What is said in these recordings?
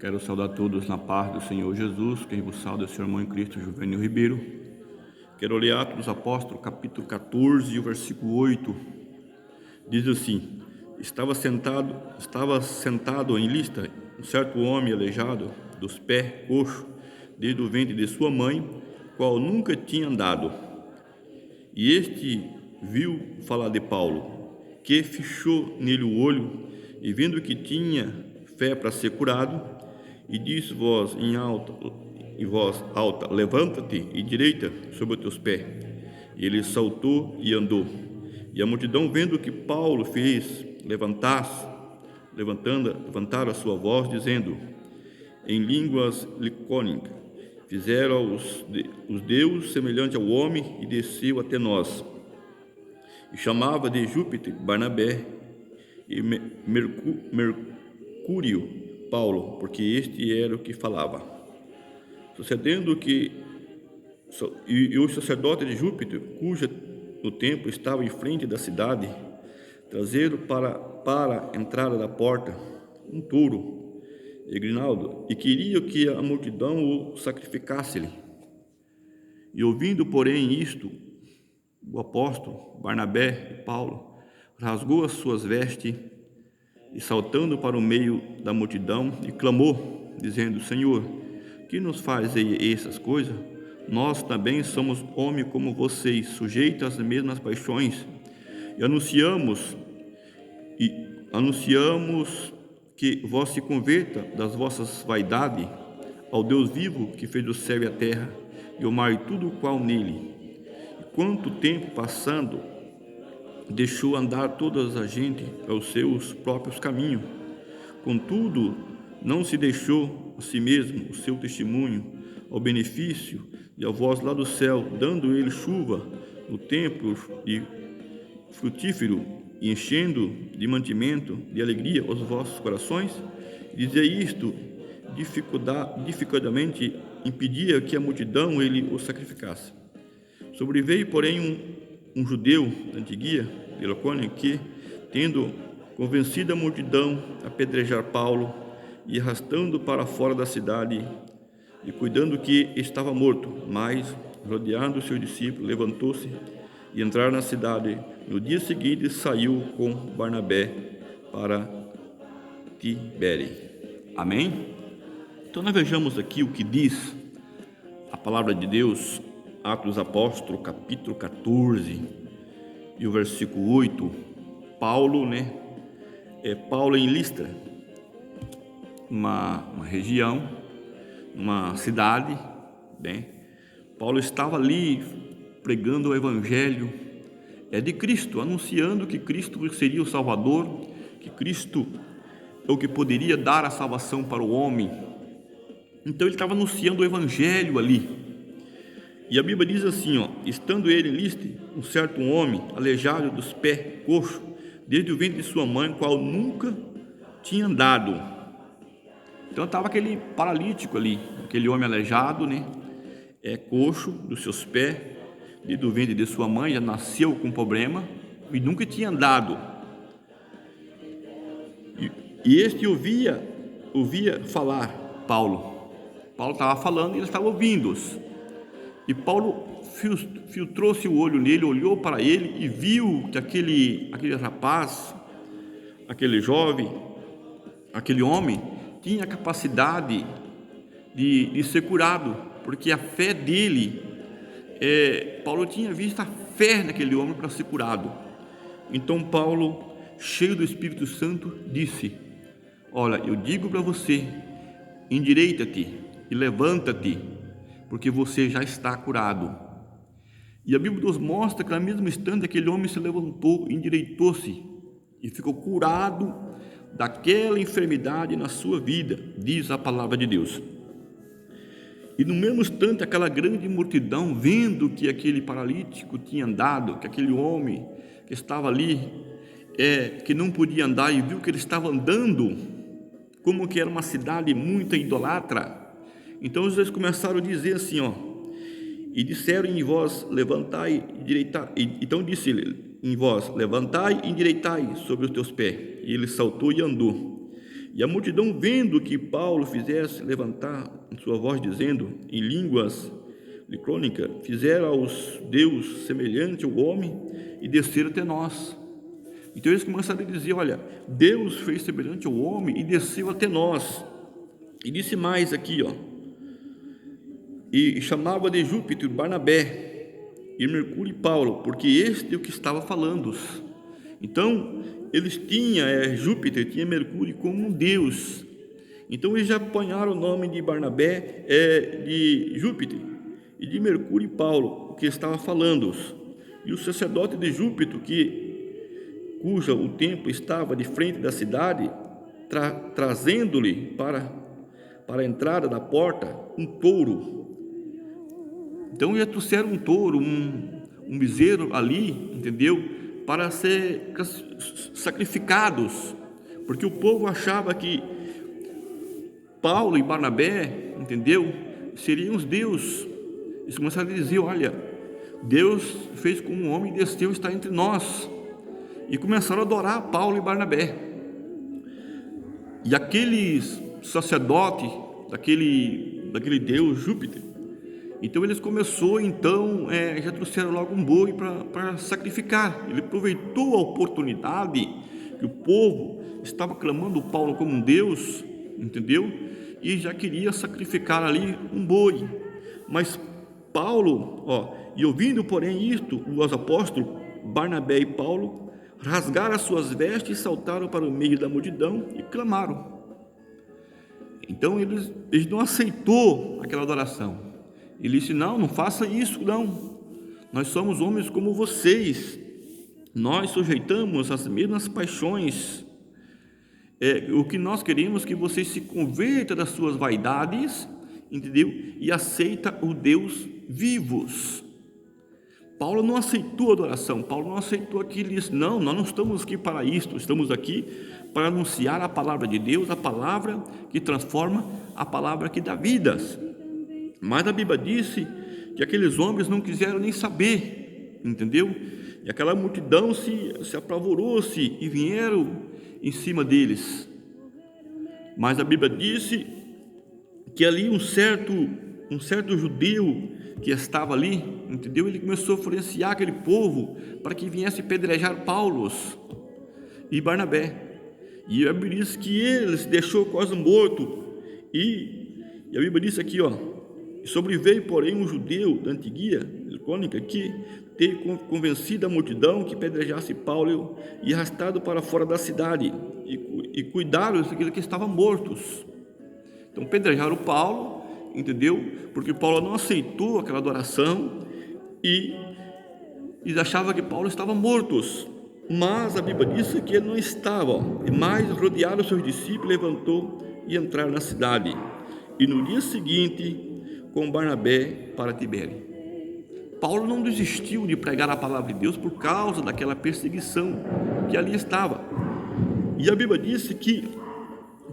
Quero saudar todos na paz do Senhor Jesus. Quem vos sauda é o seu irmão em Cristo, Juvenil Ribeiro. Quero ler Atos dos Apóstolos, capítulo 14, o versículo 8. Diz assim: Estava sentado em lista um certo homem aleijado, dos pés coxo, desde o ventre de sua mãe, qual nunca tinha andado. E este viu falar de Paulo, que fechou nele o olho, e vendo que tinha fé para ser curado, e disse em voz alta, levanta-te e direita sobre os teus pés. E ele saltou e andou. E a multidão, vendo o que Paulo fez, levantaram a sua voz, dizendo em línguas licônicas: fizeram os deuses semelhante ao homem, e desceu até nós. E chamava de Júpiter Barnabé e Mercúrio Paulo, porque este era o que falava. Sucedendo que o sacerdote de Júpiter, cuja no templo estava em frente da cidade, trazeram para a entrada da porta um touro e grinaldo, e queria que a multidão o sacrificasse-lhe. E ouvindo, porém, isto, o apóstolo Barnabé e Paulo rasgou as suas vestes e, saltando para o meio da multidão, e clamou, dizendo: Senhor, que nos faz essas coisas? Nós também somos homens como vocês, sujeitos às mesmas paixões, e anunciamos que vós se converta das vossas vaidades ao Deus vivo, que fez o céu e a terra e o mar e tudo o qual nele. E quanto tempo passando, deixou andar toda a gente aos seus próprios caminhos. Contudo, não se deixou a si mesmo o seu testemunho ao benefício de a vós lá do céu, dando ele chuva no tempo de frutífero e enchendo de mantimento, de alegria os vossos corações. E dizer isto dificilmente impedia que a multidão ele o sacrificasse. Sobreveio, porém, um judeu da antiguia de Locônia, que, tendo convencido a multidão a apedrejar Paulo, e arrastando para fora da cidade, e cuidando que estava morto, mas, rodeando os seus discípulos, levantou-se e entraram na cidade. No dia seguinte saiu com Barnabé para Tibere. Amém? Então nós vejamos aqui o que diz a palavra de Deus, Atos dos Apóstolos, capítulo 14, e o versículo 8. Paulo, Paulo em Listra, uma região, uma cidade, Paulo estava ali pregando o evangelho de Cristo, anunciando que Cristo seria o Salvador, que Cristo é o que poderia dar a salvação para o homem. Então ele estava anunciando o evangelho ali. E a Bíblia diz assim, estando ele em Listra, um certo homem aleijado dos pés, coxo, desde o ventre de sua mãe, qual nunca tinha andado. Então estava aquele paralítico ali, aquele homem aleijado, coxo dos seus pés, desde o ventre de sua mãe, já nasceu com problema e nunca tinha andado. E este ouvia falar Paulo. Paulo estava falando e ele estava ouvindo-os. E Paulo filtrou-se o olho nele, olhou para ele e viu que aquele rapaz, aquele jovem, aquele homem, tinha a capacidade de ser curado, porque a fé dele, Paulo tinha visto a fé naquele homem para ser curado. Então Paulo, cheio do Espírito Santo, disse: olha, eu digo para você, endireita-te e levanta-te, porque você já está curado. E a Bíblia nos mostra que no mesmo instante aquele homem se levantou, endireitou-se e ficou curado daquela enfermidade na sua vida, diz a palavra de Deus. E no mesmo instante aquela grande multidão, vendo que aquele paralítico tinha andado, que aquele homem que estava ali, que não podia andar, e viu que ele estava andando, como que era uma cidade muito idolatra. Então eles começaram a dizer assim, e disseram em vós, levantai e endireitai. Então disse ele em vós, levantai e endireitai sobre os teus pés. E ele saltou e andou. E a multidão, vendo que Paulo fizesse levantar sua voz, dizendo em línguas licrônicas, fizeram aos Deus semelhante ao homem e desceram até nós. Então eles começaram a dizer: olha, Deus fez semelhante ao homem e desceu até nós. E disse mais aqui, e chamava de Júpiter Barnabé e Mercúrio e Paulo, porque este é o que estava falando. Então eles tinham Júpiter, tinha Mercúrio como um deus. Então eles já apanharam o nome de Barnabé de Júpiter, e de Mercúrio e Paulo, o que estava falando. E o sacerdote de Júpiter, cuja o templo estava de frente da cidade, trazendo-lhe para a entrada da porta um touro. Então já trouxeram um touro, um bezerro ali, entendeu? Para ser sacrificados, porque o povo achava que Paulo e Barnabé, entendeu? Seriam os deuses. Eles começaram a dizer: olha, Deus fez com um homem e desceu, está entre nós. E começaram a adorar Paulo e Barnabé. E aquele sacerdote daquele deus Júpiter, então eles começou, já trouxeram logo um boi para sacrificar. Ele aproveitou a oportunidade que o povo estava clamando Paulo como um deus, entendeu? E já queria sacrificar ali um boi. Mas Paulo, e ouvindo porém isto, os apóstolos Barnabé e Paulo rasgaram as suas vestes, saltaram para o meio da multidão e clamaram. Então eles não aceitou aquela adoração. Ele disse: não faça isso, não. Nós somos homens como vocês. Nós sujeitamos as mesmas paixões. O que nós queremos é que vocês se convertam das suas vaidades, entendeu? E aceita o Deus vivos. Paulo não aceitou a adoração. Paulo não aceitou aquilo. Ele disse: não, nós não estamos aqui para isto. Estamos aqui para anunciar a palavra de Deus, a palavra que transforma, a palavra que dá vidas. Mas a Bíblia disse que aqueles homens não quiseram nem saber, entendeu? E aquela multidão se apavorou-se e vieram em cima deles. Mas a Bíblia disse que ali um certo judeu que estava ali, entendeu? Ele começou a influenciar aquele povo para que viesse pedrejar Paulo e Barnabé. E a Bíblia diz que ele se deixou quase morto. E a Bíblia diz aqui, sobreveio, porém, um judeu da Antiguia Icônica que ter convencido a multidão que pedrejasse Paulo e arrastado para fora da cidade, e cuidaram daqueles que estavam mortos. Então pedrejaram Paulo, entendeu? Porque Paulo não aceitou aquela adoração e achavam que Paulo estava morto. Mas a Bíblia diz que ele não estava. Mas rodearam os seus discípulos, levantou e entraram na cidade. E no dia seguinte, com Barnabé para Tibério. Paulo não desistiu de pregar a palavra de Deus por causa daquela perseguição que ali estava. E a Bíblia disse que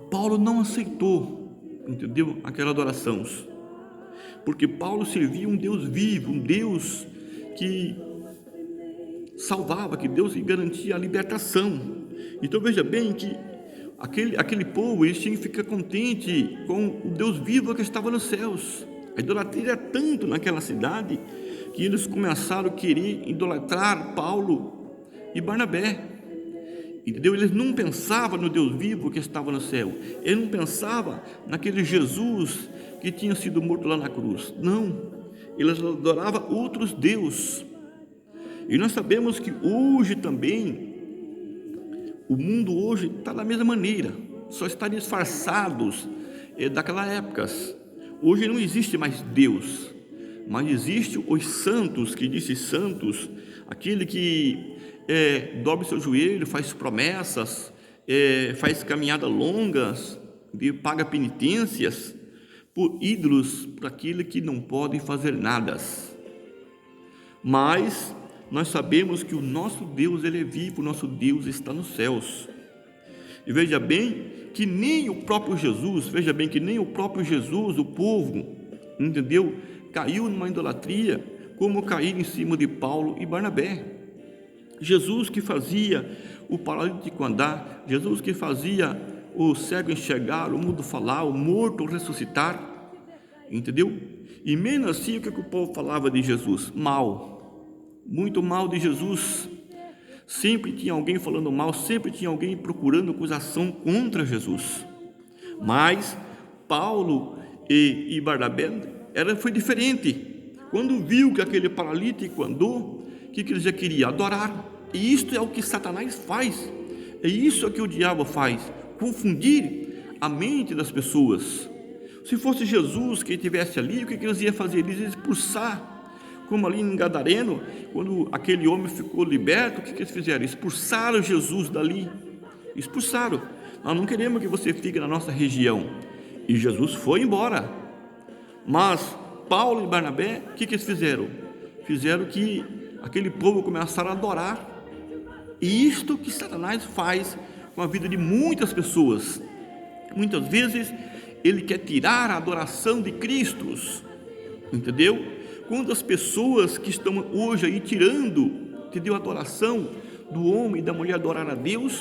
Paulo não aceitou, entendeu? Aquela adoração, porque Paulo servia um Deus vivo, um Deus que salvava, que Deus garantia a libertação. Então veja bem que aquele povo, eles tinham que ficar contente com o Deus vivo que estava nos céus. A idolatria era tanto naquela cidade que eles começaram a querer idolatrar Paulo e Barnabé, entendeu? Eles não pensavam no Deus vivo que estava no céu. Eles não pensavam naquele Jesus que tinha sido morto lá na cruz. Não, eles adoravam outros deuses. E nós sabemos que hoje também, o mundo hoje está da mesma maneira, só está disfarçados daquela época. Hoje não existe mais Deus, mas existe os santos, que disse santos, aquele que dobra o seu joelho, faz promessas, faz caminhadas longas, paga penitências por ídolos, por aquele que não podem fazer nada. Mas nós sabemos que o nosso Deus, ele é vivo, o nosso Deus está nos céus. E veja bem que nem o próprio Jesus, o povo, entendeu? Caiu numa idolatria, como caíram em cima de Paulo e Barnabé. Jesus que fazia o paralítico andar, Jesus que fazia o cego enxergar, o mudo falar, o morto ressuscitar, entendeu? E mesmo assim, o que o povo falava de Jesus? Mal, muito mal de Jesus. Sempre tinha alguém falando mal, sempre tinha alguém procurando acusação contra Jesus. Mas Paulo e Barnabé foi diferente. Quando viu que aquele paralítico andou, o que ele já queria? Adorar. E isto é o que Satanás faz. É isso que o diabo faz, confundir a mente das pessoas. Se fosse Jesus que estivesse ali, o que eles iam fazer? Eles iam expulsar. Como ali em Gadareno, quando aquele homem ficou liberto, o que eles fizeram? Expulsaram Jesus dali. Expulsaram. Nós não queremos que você fique na nossa região. E Jesus foi embora. Mas Paulo e Barnabé, o que eles fizeram? Fizeram que aquele povo começaram a adorar. E isto que Satanás faz com a vida de muitas pessoas. Muitas vezes ele quer tirar a adoração de Cristo, entendeu? Quantas pessoas que estão hoje aí tirando, entendeu, a adoração do homem e da mulher adorar a Deus,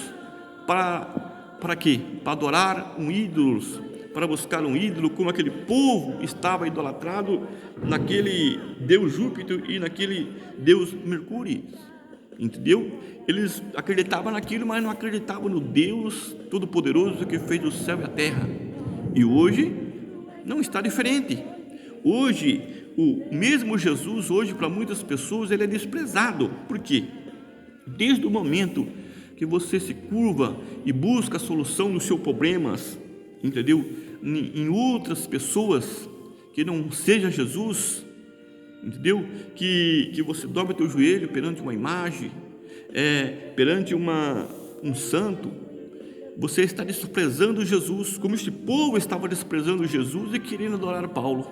para quê? Para adorar um ídolo, para buscar um ídolo, como aquele povo estava idolatrado naquele Deus Júpiter e naquele Deus Mercúrio, entendeu? Eles acreditavam naquilo, mas não acreditavam no Deus Todo-Poderoso que fez o céu e a terra. E hoje não está diferente. Hoje, o mesmo Jesus, hoje para muitas pessoas, ele é desprezado. Por quê? Desde o momento que você se curva e busca a solução dos seus problemas, entendeu? Em outras pessoas que não seja Jesus, entendeu? Que você dobra o teu joelho perante uma imagem, perante um santo, você está desprezando Jesus, como este povo estava desprezando Jesus e querendo adorar Paulo.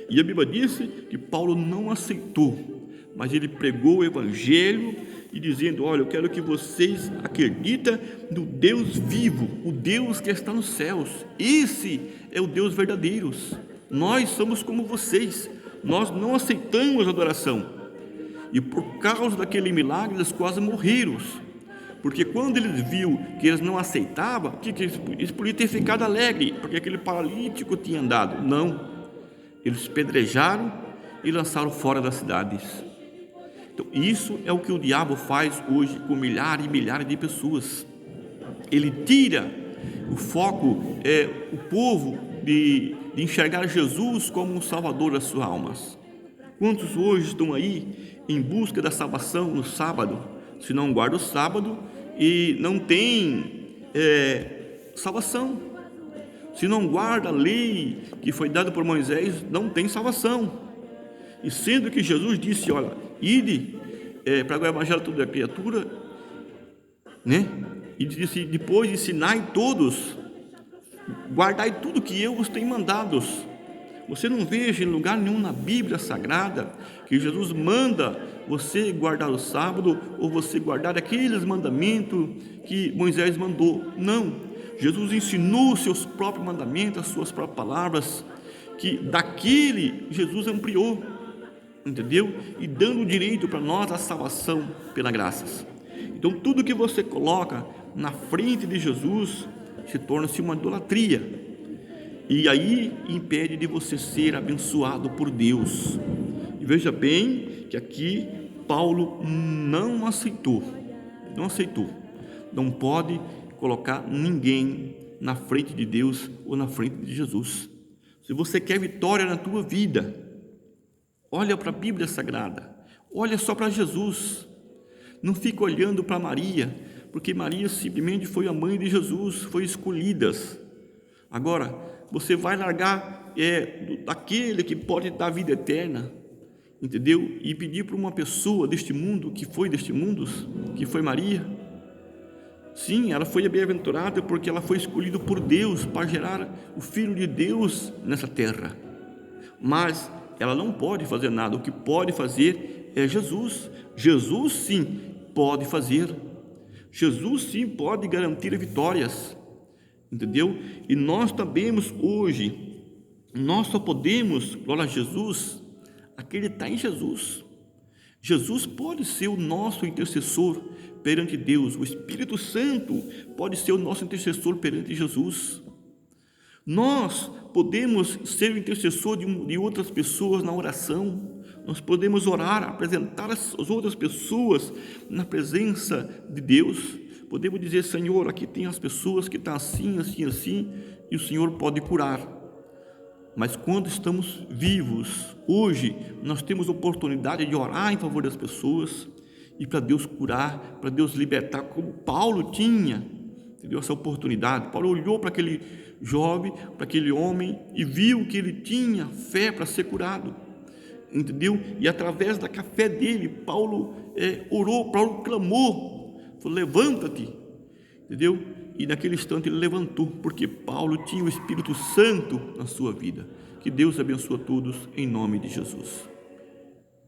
E a Bíblia disse que Paulo não aceitou, mas ele pregou o evangelho e dizendo: olha, eu quero que vocês acreditem no Deus vivo, o Deus que está nos céus. Esse é o Deus verdadeiro. Nós somos como vocês, nós não aceitamos adoração. E por causa daquele milagre eles quase morreram, porque quando eles viram que eles não aceitavam, eles podiam ter ficado alegres, porque aquele paralítico tinha andado. Não, eles pedrejaram e lançaram fora das cidades. Então isso é o que o diabo faz hoje com milhares e milhares de pessoas. Ele tira o foco, o povo de enxergar Jesus como um salvador das suas almas. Quantos hoje estão aí em busca da salvação no sábado, se não guarda o sábado e não tem salvação, se não guarda a lei que foi dada por Moisés, não tem salvação. E sendo que Jesus disse: olha, ide para o evangelho toda a criatura, né? E disse: depois ensinai todos, guardai tudo que eu vos tenho mandado. Você não veja em lugar nenhum na Bíblia Sagrada que Jesus manda você guardar o sábado ou você guardar aqueles mandamentos que Moisés mandou. Não, Jesus ensinou seus próprios mandamentos, as suas próprias palavras, que daquele Jesus ampliou, entendeu? E dando o direito para nós a salvação pela graça. Então tudo que você coloca na frente de Jesus se torna-se uma idolatria. E aí impede de você ser abençoado por Deus. E veja bem que aqui Paulo não aceitou. Não pode colocar ninguém na frente de Deus ou na frente de Jesus. Se você quer vitória na tua vida, olha para a Bíblia Sagrada, olha só para Jesus. Não fica olhando para Maria, porque Maria simplesmente foi a mãe de Jesus, foi escolhida. Agora, você vai largar daquele que pode dar vida eterna, entendeu? E pedir para uma pessoa deste mundo, que foi deste mundo, que foi Maria. Sim, ela foi bem-aventurada porque ela foi escolhida por Deus para gerar o Filho de Deus nessa terra. Mas ela não pode fazer nada. O que pode fazer é Jesus. Jesus sim pode fazer. Jesus sim pode garantir vitórias. Entendeu? E nós também hoje, nós só podemos, glória a Jesus, acreditar em Jesus. Jesus pode ser o nosso intercessor perante Deus, o Espírito Santo pode ser o nosso intercessor perante Jesus. Nós podemos ser o intercessor de outras pessoas na oração, nós podemos orar, apresentar as outras pessoas na presença de Deus, podemos dizer: Senhor, aqui tem as pessoas que estão assim, assim, assim, e o Senhor pode curar. Mas quando estamos vivos, hoje, nós temos oportunidade de orar em favor das pessoas e para Deus curar, para Deus libertar, como Paulo tinha, entendeu? Essa oportunidade. Paulo olhou para aquele jovem, para aquele homem e viu que ele tinha fé para ser curado, entendeu? E através da fé dele, Paulo orou, Paulo clamou, falou: levanta-te, entendeu? E naquele instante ele levantou, porque Paulo tinha o Espírito Santo na sua vida. Que Deus abençoe a todos, em nome de Jesus.